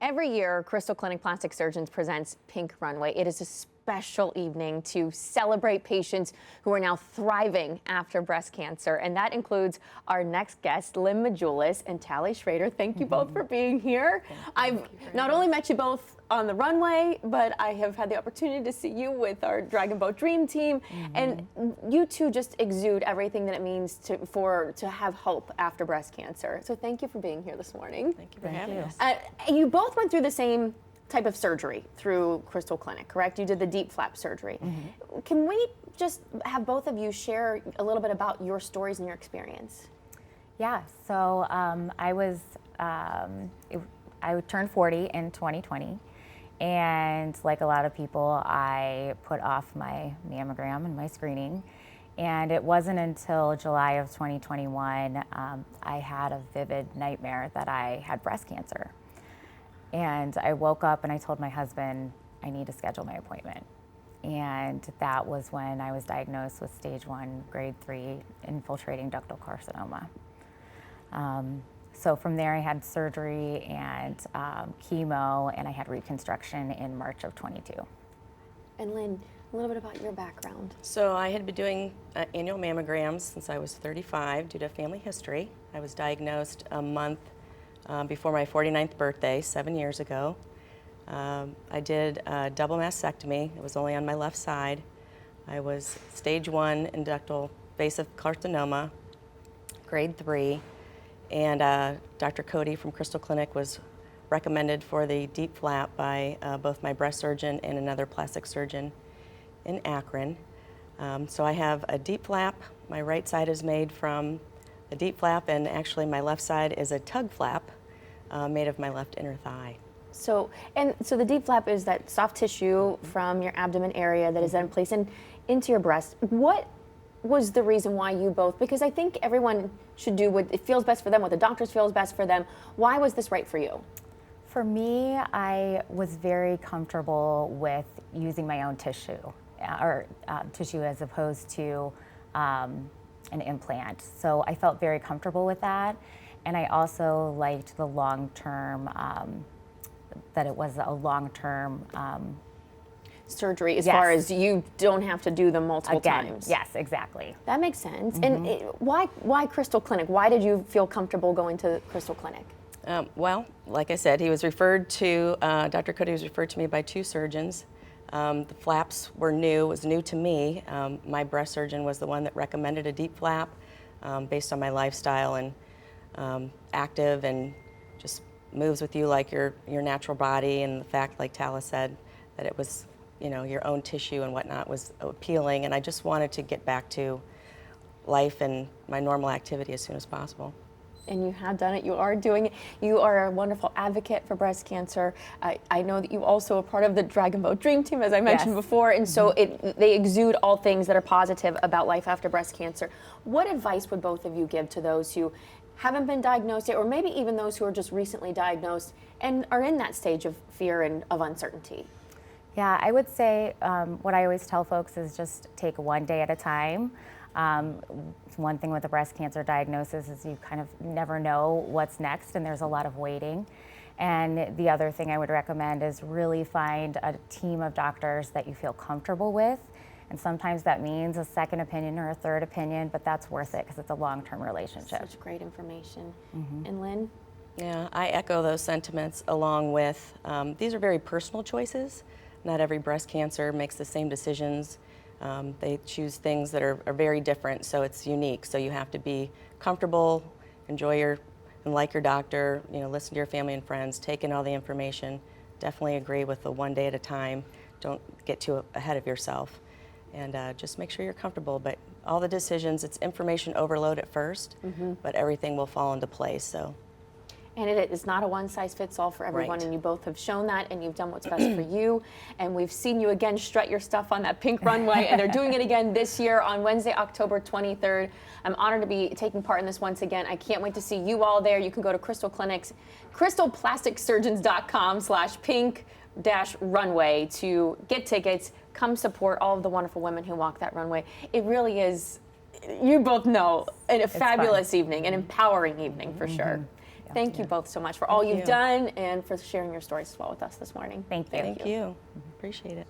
Every year, Crystal Clinic Plastic Surgeons presents Pink Runway. It is a special evening to celebrate patients who are now thriving after breast cancer. And that includes our next guest, Lynn and Talie Schrader. Thank you both for being here. I've not only met you both on the runway, but I have had the opportunity to see you with our Dragon Boat Dream team. And you two just exude everything that it means to have hope after breast cancer. So thank you for being here this morning. Thank you for having us. You both went through the same type of surgery through Crystal Clinic, correct? You did the deep flap surgery. Can we just have both of you share a little bit about your stories and your experience? Yeah, so I turned 40 in 2020, and like a lot of people, I put off my mammogram and my screening. And it wasn't until July of 2021, I had a vivid nightmare that I had breast cancer. And I woke up and I told my husband, I need to schedule my appointment. And that was when I was diagnosed with stage 1, grade 3 infiltrating ductal carcinoma. So from there I had surgery and chemo, and I had reconstruction in March of 22. And Lynn, a little bit about your background. So I had been doing annual mammograms since I was 35 due to family history. I was diagnosed a month before my 49th birthday, 7 years ago. I did a double mastectomy. It was only on my left side. I was stage 1 inductal invasive carcinoma, grade 3. And Dr. Cody from Crystal Clinic was recommended for the deep flap by both my breast surgeon and another plastic surgeon in Akron. So I have a deep flap. My right side is made from a deep flap, and actually my left side is a tug flap made of my left inner thigh. So the deep flap is that soft tissue from your abdomen area that is then placed into your breast. What was the reason why you both, because I think everyone should do what it feels best for them, what the doctors feel is best for them. Why was this right for you? For me, I was very comfortable with using my own tissue, tissue as opposed to an implant. So I felt very comfortable with that. And I also liked the long-term, that it was a long-term surgery as far as you don't have to do them multiple times. Yes, exactly. That makes sense. And why Crystal Clinic? Why did you feel comfortable going to Crystal Clinic? Well, like I said, he was referred to, Dr. Cody was referred to me by 2 surgeons. The flaps were new, it was new to me. My breast surgeon was the one that recommended a deep flap based on my lifestyle and active and just moves with you like your natural body, and the fact, like Talie said, that it was, you know, your own tissue and whatnot was appealing, and I just wanted to get back to life and my normal activity as soon as possible. And you have done it. You are doing it. You are a wonderful advocate for breast cancer. I know that you also are part of the Dragon Boat Dream team, as I mentioned before, and so they exude all things that are positive about life after breast cancer. What advice would both of you give to those who haven't been diagnosed yet, or maybe even those who are just recently diagnosed and are in that stage of fear and of uncertainty? Yeah, I would say what I always tell folks is just take one day at a time. One thing with a breast cancer diagnosis is you kind of never know what's next, and there's a lot of waiting. And the other thing I would recommend is really find a team of doctors that you feel comfortable with. And sometimes that means a second opinion or a third opinion, but that's worth it because it's a long-term relationship. Such great information. And Lynn? Yeah, I echo those sentiments along with, these are very personal choices. Not every breast cancer makes the same decisions. They choose things that are very different, so it's unique. So you have to be comfortable, enjoy and like your doctor, you know, listen to your family and friends, take in all the information. Definitely agree with the one day at a time. Don't get too ahead of yourself. And just make sure you're comfortable. But all the decisions, it's information overload at first, but everything will fall into place. So. And it is not a one-size-fits-all for everyone, and you both have shown that, and you've done what's best for you. And we've seen you again strut your stuff on that Pink Runway, and they're doing it again this year on Wednesday, October 23rd. I'm honored to be taking part in this once again. I can't wait to see you all there. You can go to Crystal Clinic's crystalplasticsurgeons.com/pink-runway to get tickets. Come support all of the wonderful women who walk that runway. It really is, you both know, a fabulous evening, an empowering evening for sure. Thank you both so much for all you've you. done and for sharing your stories as well with us this morning. Thank you. Thank you. Appreciate it.